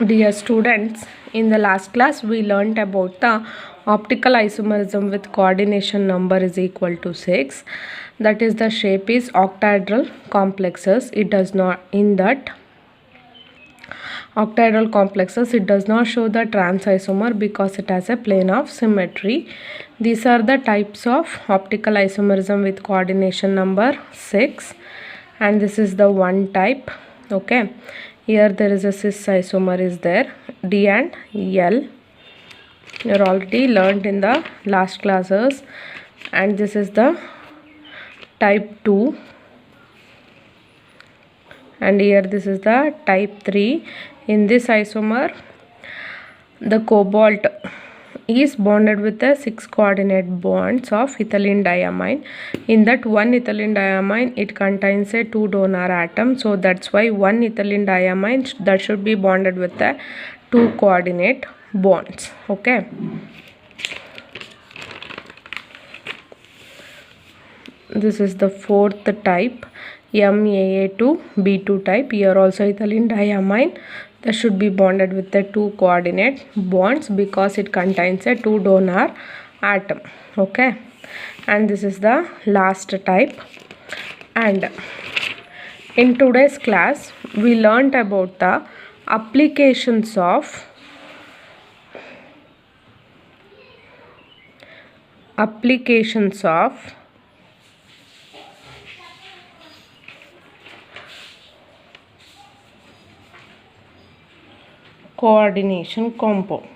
Dear students, in the last class we learnt about the optical isomerism with coordination number is equal to 6. That is, the shape is octahedral complexes. It does not, in that octahedral complexes, it does not show the trans isomer because it has a plane of symmetry. These are the types of optical isomerism with coordination number 6, and this is the one type. Okay, here there is a cis isomer is there, D and L. You already learned in the last classes. And this is the type 2, and here this is the type 3. In this isomer, the cobalt is bonded with the 6 coordinate bonds of ethylene diamine. In that one ethylene diamine, it contains a 2 donor atom, so that's why one ethylene diamine that should be bonded with the 2 coordinate bonds. Okay, this is the fourth type, MAA2B2 type. Here also ethylene diamine that should be bonded with the 2 coordinate bonds because it contains a 2 donor atom. Okay, and this is the last type. And in today's class we learnt about the applications of coordination compound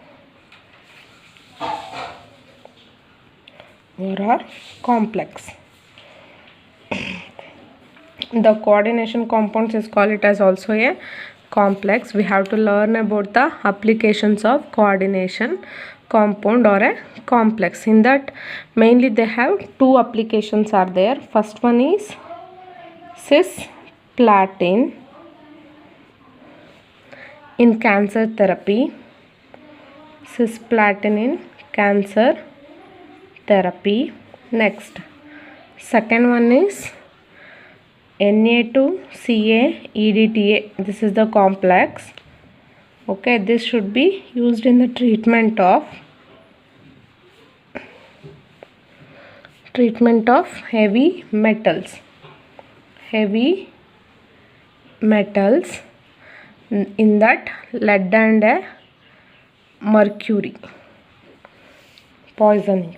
or complex. The coordination compounds is called it as also a complex. We have to learn about the applications of coordination compound or a complex. In that, mainly they have 2 applications are there. First one is cisplatin in cancer therapy. Cisplatin in cancer therapy. Next, second one is Na2Ca-EDTA. This is the complex. Okay, this should be used in the treatment of heavy metals. In that, lead and mercury poisoning.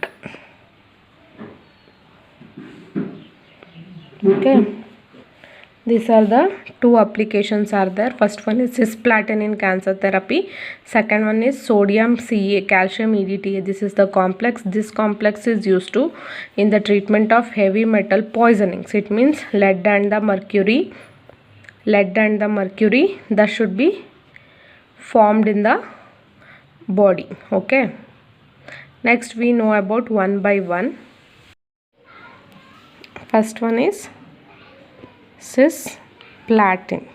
Okay, these are the 2 applications are there. First one is cisplatin in cancer therapy. Second one is sodium Ca, calcium EDTA. This is the complex. This complex is used to in the treatment of heavy metal poisonings. It means lead and the mercury that should be formed in the body. Okay, next we know about one by one. First one is cisplatin.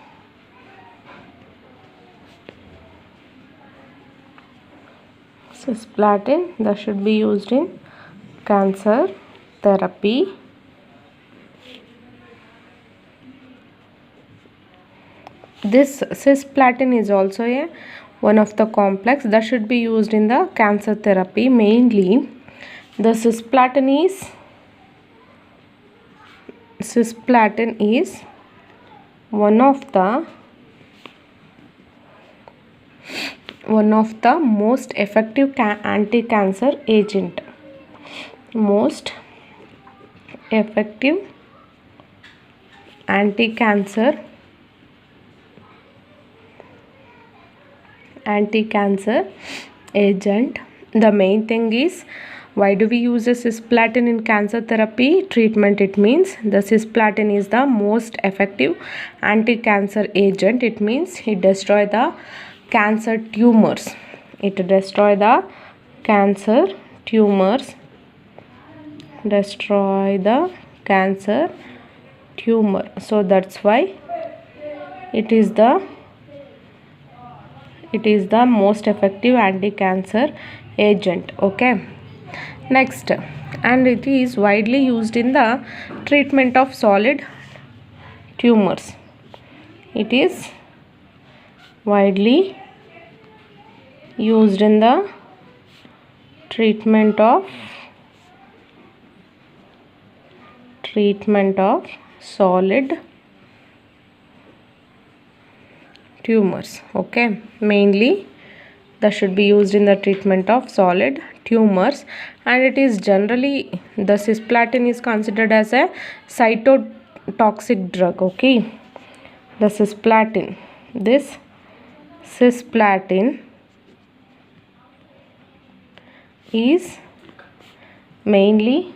Cisplatin that should be used in cancer therapy. This cisplatin is also one of the complex that should be used in the cancer therapy. Mainly, the cisplatin is one of the most effective anti-cancer agent. Most effective anti-cancer agent. The main thing is, why do we use a cisplatin in cancer therapy treatment? It means the cisplatin is the most effective anti-cancer agent. It means it destroys the cancer tumors. Destroy the cancer tumor. So that's why it is the most effective anti-cancer agent. Okay, next, and it is widely used in the treatment of solid tumors. It is widely used in the treatment of solid tumors. Okay, mainly that should be used in the treatment of solid tumors, and it is generally, the cisplatin is considered as a cytotoxic drug. Okay, the cisplatin, this cisplatin is mainly,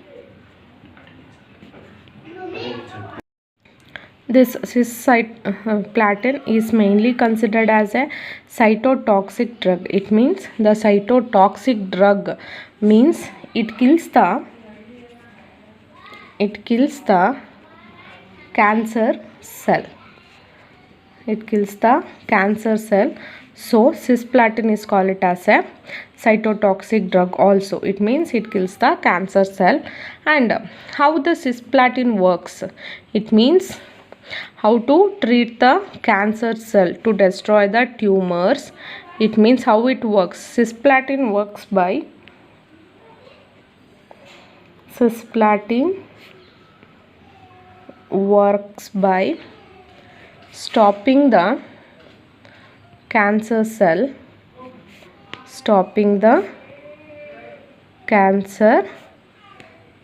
this cisplatin is mainly considered as a cytotoxic drug. It means the cytotoxic drug means it kills the cancer cell. It kills the cancer cell. So cisplatin is called it as a cytotoxic drug also. It means it kills the cancer cell. And how the cisplatin works? It means how to treat the cancer cell to destroy the tumors. It means how it works. Cisplatin works by stopping the cancer cell,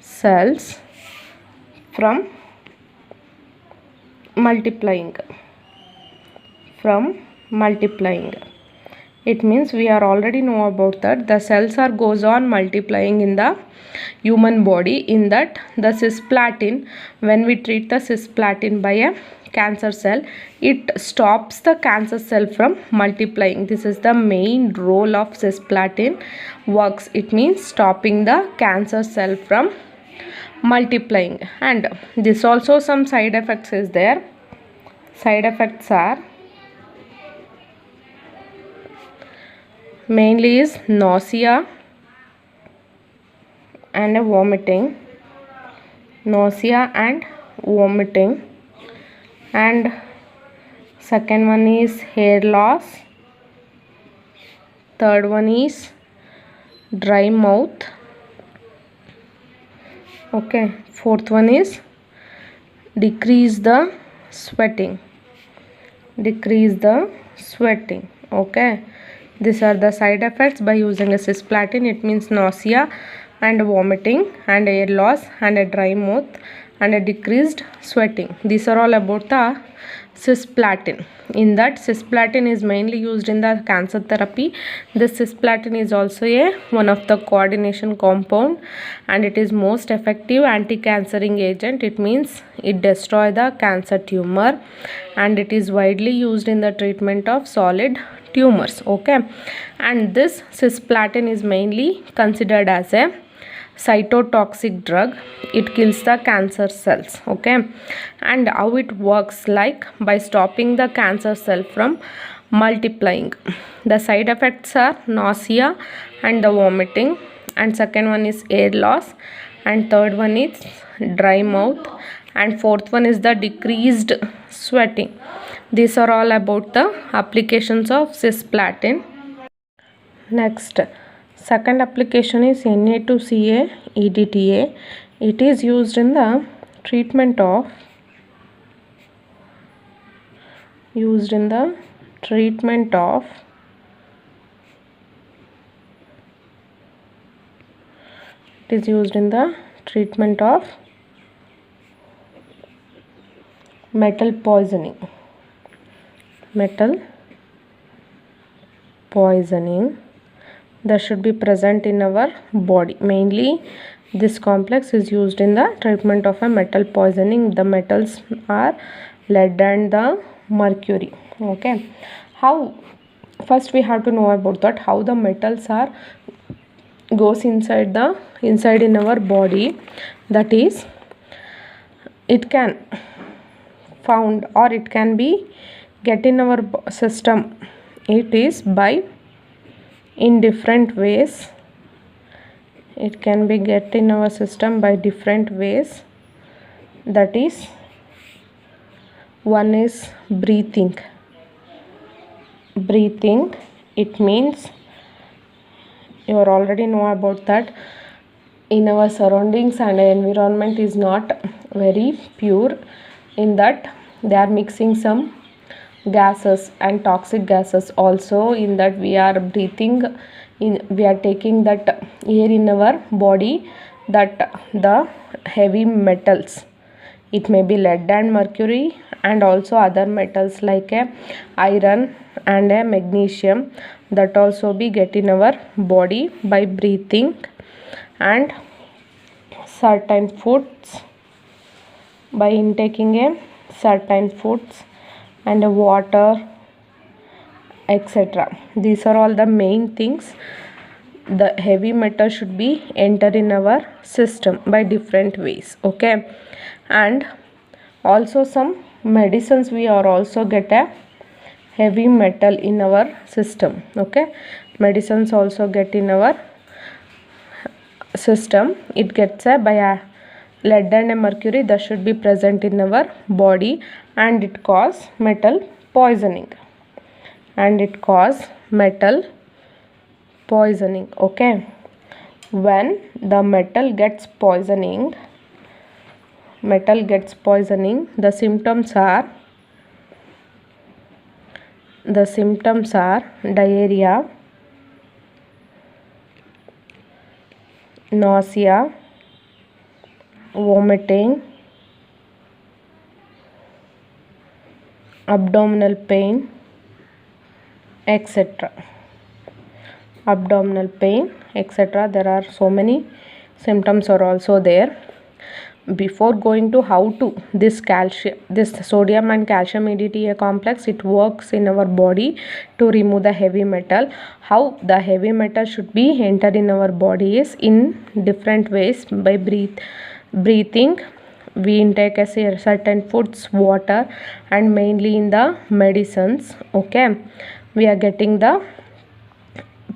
cells from multiplying. It means we are already know about that the cells are goes on multiplying in the human body. In that, the cisplatin, when we treat the cisplatin by a cancer cell, it stops the cancer cell from multiplying. This is the main role of cisplatin works. It means stopping the cancer cell from multiplying. And this also some side effects is there. Side effects are mainly is nausea and vomiting. And second one is hair loss. Third one is dry mouth. Okay, fourth one is decrease the sweating. Okay, these are the side effects by using a cisplatin. It means nausea and vomiting and hair loss and a dry mouth and a decreased sweating. These are all about the cisplatin. In that, cisplatin is mainly used in the cancer therapy. This cisplatin is also one of the coordination compound, and it is most effective anti-cancering agent. It means it destroys the cancer tumor, and it is widely used in the treatment of solid tumors. Okay, and this cisplatin is mainly considered as a cytotoxic drug. It kills the cancer cells. Okay, and how it works, like by stopping the cancer cell from multiplying. The side effects are nausea and the vomiting, and second one is hair loss, and third one is dry mouth, and fourth one is the decreased sweating. These are all about the applications of cisplatin. Next, second application is Na2Ca EDTA. It is used in the treatment of metal poisoning. That should be present in our body. Mainly this complex is used in the treatment of a metal poisoning. The metals are lead and the mercury. Okay, how, first we have to know about that how the metals are goes inside in our body. That is, it can found or it can be get in our system. It is by in different ways. It can be get in our system by different ways. That is, one is breathing. It means you are already know about that. In our surroundings and environment is not very pure, in that they are mixing some gases and toxic gases also, in that we are breathing in, we are taking that air in our body, that the heavy metals, it may be lead and mercury and also other metals like a iron and a magnesium, that also be get in our body by breathing and certain foods, by intaking a certain foods and water, etc. These are all the main things. The heavy metal should be enter in our system by different ways, okay. And also some medicines we are also get a heavy metal in our system, okay. Medicines also get in our system, it gets a by a lead and a mercury that should be present in our body, and it cause metal poisoning, and it cause metal poisoning, okay. When the metal gets poisoning, the symptoms are diarrhea, nausea, vomiting, abdominal pain, etc. Abdominal pain, etc. There are so many symptoms are also there. Before going to how to this sodium and calcium EDTA complex, it works in our body to remove the heavy metal. How the heavy metal should be entered in our body is in different ways, by breathing, we intake a certain foods, water, and mainly in the medicines, okay. We are getting the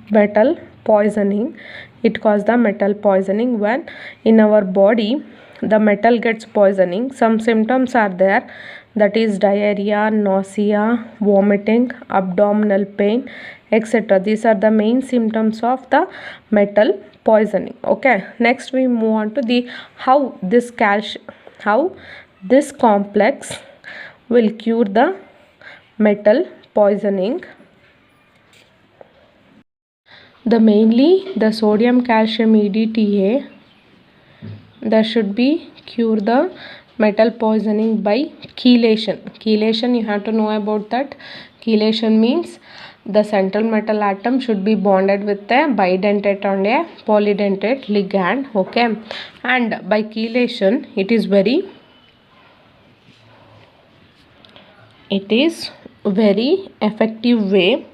metal poisoning, it causes the metal poisoning. When in our body the metal gets poisoning, some symptoms are there, that is diarrhea, nausea, vomiting, abdominal pain, etc. These are the main symptoms of the metal poisoning, okay. Next we move on to the how this complex will cure the metal poisoning. The sodium calcium EDTA that should be cure the metal poisoning by chelation. Chelation, you have to know about that. Chelation means the central metal atom should be bonded with a bidentate and a polydentate ligand, okay. And by chelation, it is very effective way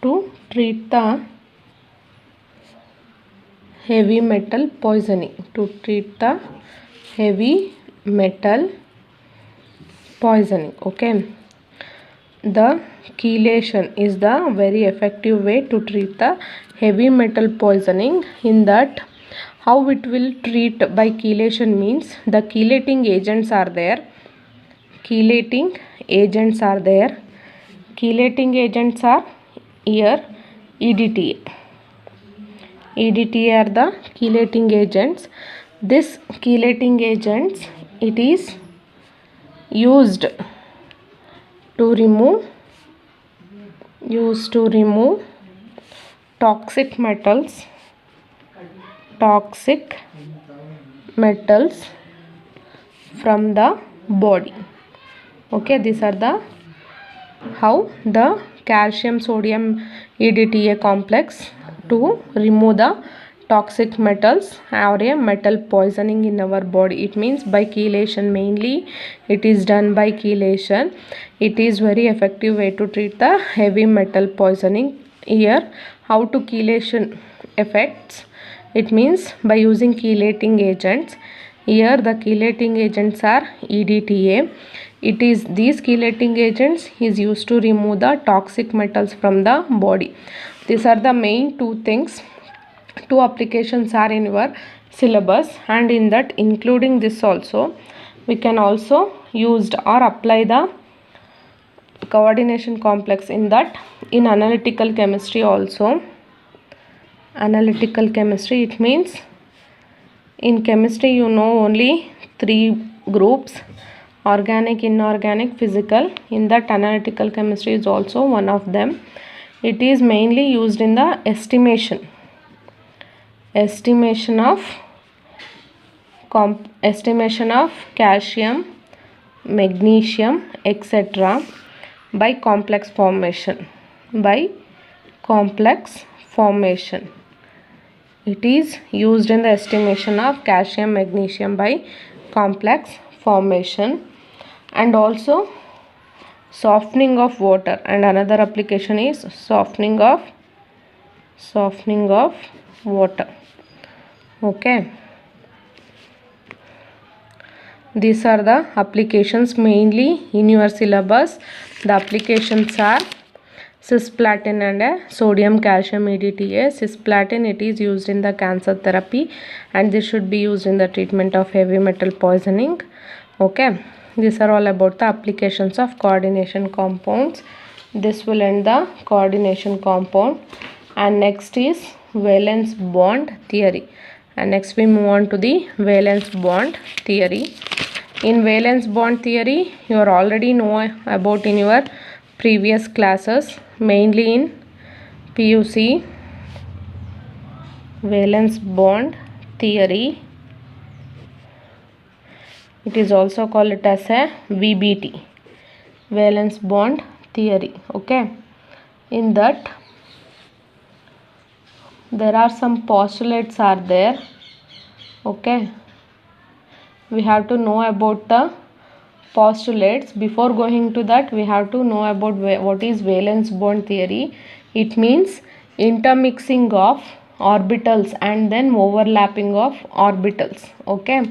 to treat the heavy metal poisoning, okay. The chelation is the very effective way to treat the heavy metal poisoning. In that, how it will treat by chelation means the chelating agents are there. Chelating agents are here EDTA. EDTA are the chelating agents. This chelating agents, it is used to remove toxic metals from the body, okay. These are the how the calcium sodium EDTA complex to remove the toxic metals or a metal poisoning in our body. It means by chelation, mainly it is done by chelation. It is very effective way to treat the heavy metal poisoning. Here how to chelation effects, it means by using chelating agents. Here the chelating agents are EDTA. It is these chelating agents is used to remove the toxic metals from the body. These are the main two things. Two applications are in your syllabus, and in that including this also, we can also use or apply the coordination complex in that. In analytical chemistry also, analytical chemistry, it means in chemistry you know only 3 groups: organic, inorganic, physical. In that, analytical chemistry is also one of them. It is mainly used in the estimation of calcium, magnesium, etc. by complex formation. It is used in the estimation of calcium, magnesium by complex formation. And also softening of water, and another application is softening of water. Okay, these are the applications mainly in your syllabus. The applications are cisplatin and sodium calcium EDTA. Cisplatin, it is used in the cancer therapy, and this should be used in the treatment of heavy metal poisoning. Okay, these are all about the applications of coordination compounds. This will end the coordination compound. And next is valence bond theory. And next we move on to the valence bond theory. In valence bond theory, you are already know about in your previous classes, mainly in PUC. Valence bond theory, it is also called it as a VBT, valence bond theory. Okay, in that there are some postulates are there. Okay, we have to know about the postulates. Before going to that, we have to know about what is valence bond theory. It means intermixing of orbitals and then overlapping of orbitals. Okay,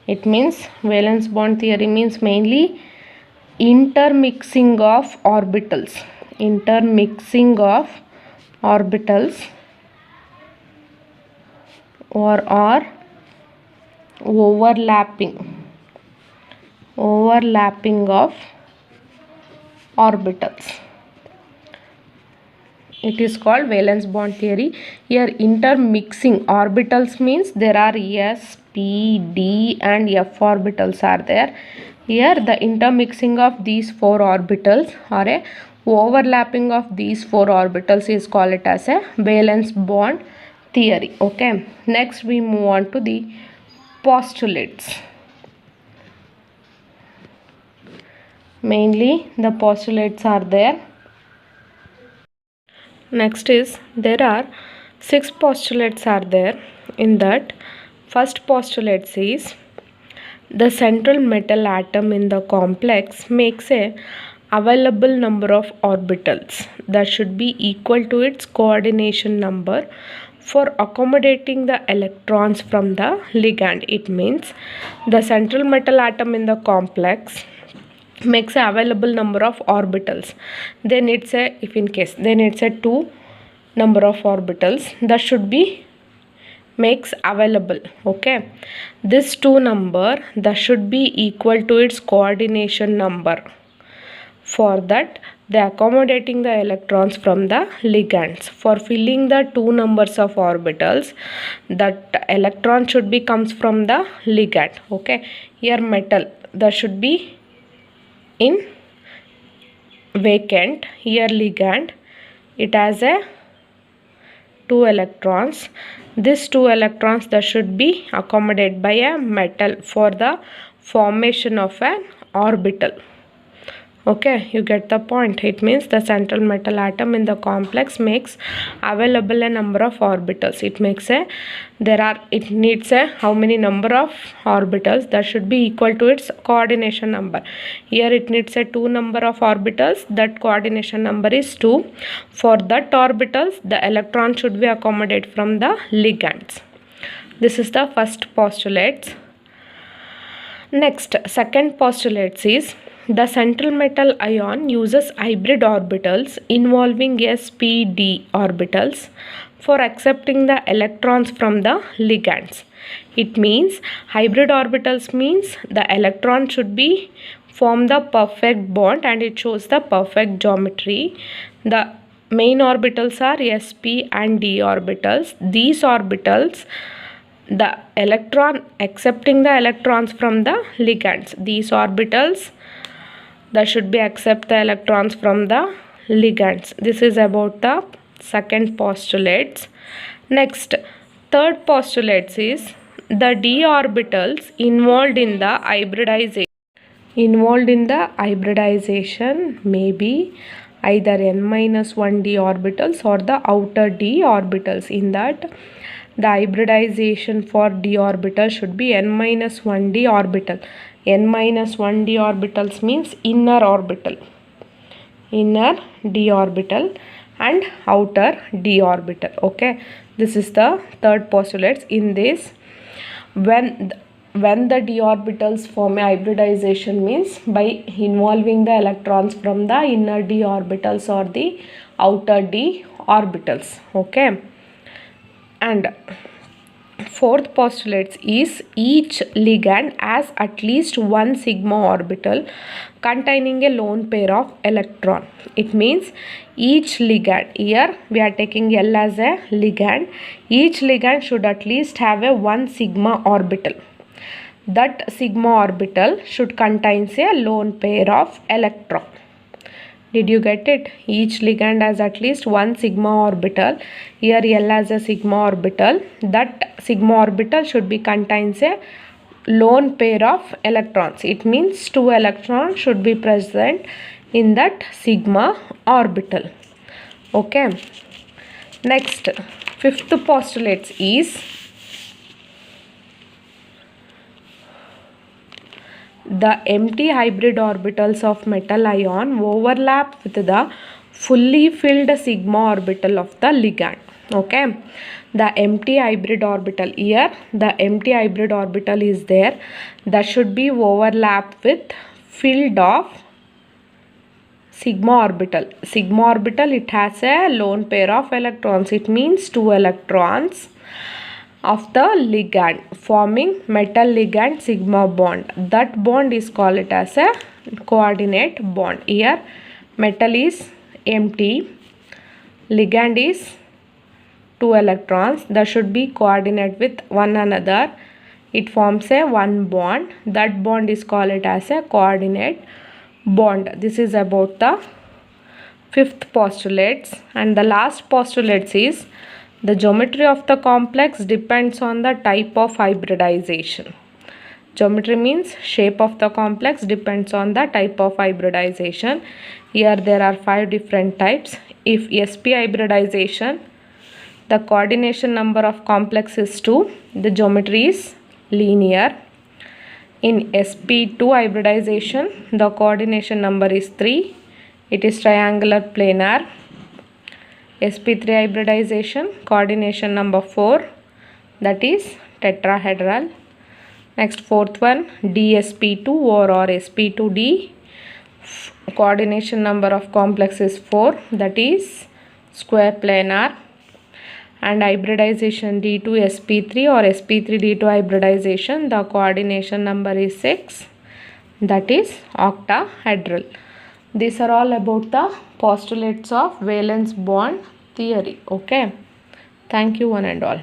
it means valence bond theory means mainly intermixing of orbitals or overlapping of orbitals. It is called valence bond theory. Here intermixing orbitals means there are s, p, d and f orbitals are there. Here the intermixing of these 4 orbitals or a overlapping of these 4 orbitals is called it as a valence bond theory. Okay, next we move on to the postulates. Mainly the postulates are there. Next is there are 6 postulates are there. In that, first postulate is the central metal atom in the complex makes a available number of orbitals that should be equal to its coordination number for accommodating the electrons from the ligand. It means the central metal atom in the complex makes a available number of orbitals. Then it's a, if in case, then it's a 2 number of orbitals that should be makes available. Okay, this 2 number that should be equal to its coordination number. For that, they are accommodating the electrons from the ligands. For filling the 2 numbers of orbitals, that electron should be comes from the ligand. Okay, here metal that should be in vacant. Here ligand, it has a 2 electrons. This 2 electrons that should be accommodated by a metal for the formation of an orbital. Okay, you get the point. It means the central metal atom in the complex makes available a number of orbitals. It makes a, it needs a how many number of orbitals that should be equal to its coordination number. Here it needs a 2 number of orbitals. That coordination number is 2. For that orbitals, the electron should be accommodated from the ligands. This is the first postulate. Next, second postulate is the central metal ion uses hybrid orbitals involving s, p, d orbitals for accepting the electrons from the ligands. It means hybrid orbitals means the electron should be form the perfect bond and it shows the perfect geometry. The main orbitals are sp and d orbitals. These orbitals, the electron accepting the electrons from the ligands. These orbitals that should be accept the electrons from the ligands. This is about the second postulates. Next, third postulates is the d orbitals involved in the hybridization may be either n-1 d orbitals or the outer d orbitals. In that, the hybridization for d orbital should be n-1 d orbital. n-1 d orbitals means inner d orbital and outer d orbital. Okay, this is the third postulate. In this, when the d orbitals form a hybridization means by involving the electrons from the inner d orbitals or the outer d orbitals. Okay, and fourth postulate is each ligand has at least one sigma orbital containing a lone pair of electron. It means each ligand, here we are taking L as a ligand, each ligand should at least have a one sigma orbital. That sigma orbital should contain a lone pair of electron. Did you get it? Each ligand has at least one sigma orbital. Here L has a sigma orbital. That sigma orbital should be contains a lone pair of electrons. It means two electrons should be present in that sigma orbital. Okay. Next, fifth postulate is the empty hybrid orbitals of metal ion overlap with the fully filled sigma orbital of the ligand. Okay, the empty hybrid orbital, here the empty hybrid orbital is there, that should be overlapped with filled of sigma orbital. Sigma orbital, it has a lone pair of electrons. It means two electrons of the ligand forming metal ligand sigma bond. That bond is called it as a coordinate bond. Here metal is empty, ligand is two electrons, that should be coordinate with one another. It forms a one bond. That bond is called it as a coordinate bond. This is about the fifth postulates. And the last postulates is the geometry of the complex depends on the type of hybridization. Geometry means shape of the complex depends on the type of hybridization. Here there are 5 different types. If sp hybridization, the coordination number of complex is 2. The geometry is linear. In sp2 hybridization, the coordination number is 3. It is triangular planar. sp3 hybridization, coordination number 4, that is tetrahedral. Next, fourth one, dsp2 or sp2d, coordination number of complex is 4, that is square planar. And hybridization d2 sp3 or sp3 d2 hybridization, the coordination number is 6, that is octahedral. These are all about the postulates of valence bond theory. Okay. Thank you one and all.